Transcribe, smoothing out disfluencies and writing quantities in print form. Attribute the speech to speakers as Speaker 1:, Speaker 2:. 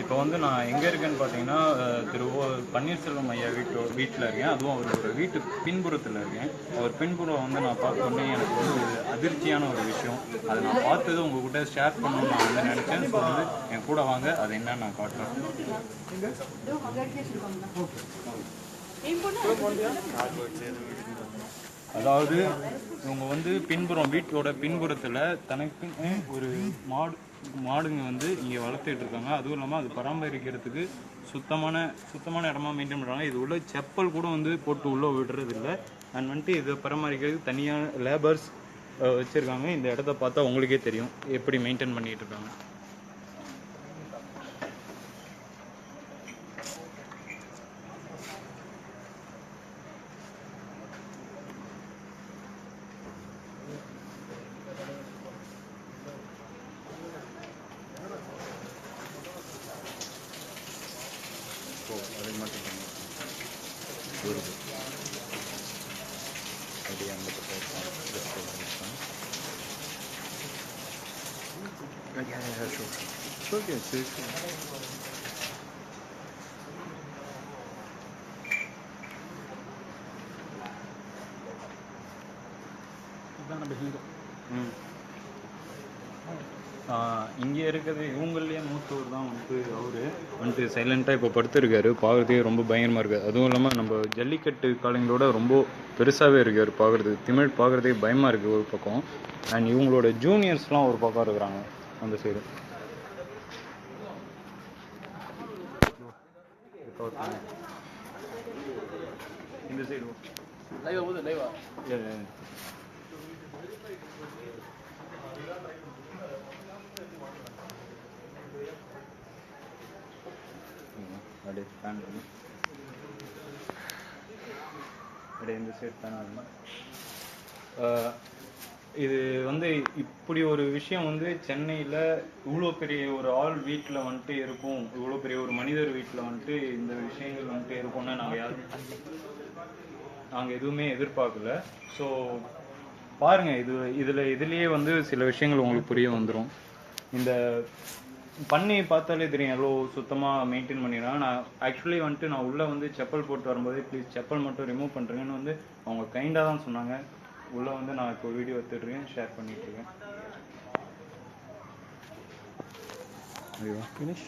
Speaker 1: இப்போ வந்து நான் எங்கே இருக்கேன்னு பார்த்தீங்கன்னா திரு பன்னீர்செல்வம் ஐயா வீட்டில் இருக்கேன். அதுவும் அவரோட வீட்டு பின்புறத்தில் இருக்கேன். அவர் பின்புறம் வந்து நான் பார்த்தோன்னே எனக்கு வந்து ஒரு அதிர்ச்சியான ஒரு விஷயம். அதை நான் பார்த்தது உங்கள்கிட்ட ஷேர் பண்ணணும்னு நான் வந்து நினச்சேன். ஸோ வந்து என் கூட வாங்க, அது என்னன்னு நான் காட்டுறேன். அதாவது இவங்க வந்து பின்புறம் வீட்டோட பின்புறத்தில் தனக்குன்னு ஒரு மாடுங்க வந்து இங்கே வளர்த்துட்டு இருக்காங்க. அதுவும் இல்லாமல் அது பராமரிக்கிறதுக்கு சுத்தமான இடமா மெயின்டைன் பண்ணுறாங்க. இது உள்ள செப்பல் கூட வந்து போட்டு உள்ளே விடுறது இல்லை. அண்ட் வந்துட்டு இதை பராமரிக்கிறதுக்கு தனியாக லேபர்ஸ் வச்சுருக்காங்க. இந்த இடத்த பார்த்தா உங்களுக்கே தெரியும் எப்படி மெயின்டைன் பண்ணிகிட்டு இருக்காங்க. அதை மட்டும் அப்படியே அந்த இங்கே இருக்கிறது இவங்களே மூத்தவர் தான் வந்துட்டு சைலண்ட்டாக இப்போ படுத்துருக்காரு. பார்க்குறதுக்கே ரொம்ப பயங்கரமாக இருக்குது. அதுவும் இல்லாமல் நம்ம ஜல்லிக்கட்டு காலங்களோட ரொம்ப பெருசாகவே இருக்கார் பார்க்குறதுக்கு. திமிழ் பார்க்குறதுக்கு பயமாக இருக்குது ஒரு பக்கம். அண்ட் இவங்களோட ஜூனியர்ஸ்லாம் ஒரு பக்கம் இருக்கிறாங்க அந்த சைடு. இந்த சைடு அப்படியே ஃபேன் அப்படியே இந்த சைடு ஃபேன். இது வந்து இப்படி ஒரு விஷயம் வந்து சென்னையில் இவ்வளோ பெரிய ஒரு ஆள் வீட்டில் வந்துட்டு இருக்கும், இவ்வளோ பெரிய ஒரு மனிதர் வீட்டில் வந்துட்டு இந்த விஷயங்கள் வந்துட்டு இருக்கும்னு நாங்கள் எதுவுமே எதிர்பார்க்கல. ஸோ பாருங்கள், இதுலேயே வந்து சில விஷயங்கள் உங்களுக்கு புரிய வந்துடும். இந்த பண்ணி பார்த்தாலே தெரியும் எவ்வளோ சுத்தமாக மெயின்டைன் பண்ணிடுறாங்க. நான் ஆக்சுவலி வந்துட்டு நான் உள்ளே வந்து செப்பல் போட்டு வரும்போதே ப்ளீஸ் செப்பல் மட்டும் ரிமூவ் பண்ணுறேங்கன்னு வந்து அவங்க கைண்டாக தான் சொன்னாங்க. உள்ளே வந்து நான் இப்போ வீடியோ எடுத்துட்ருக்கேன், ஷேர் பண்ணிகிட்ருக்கேன். ஐயோ ஃபினிஷ்.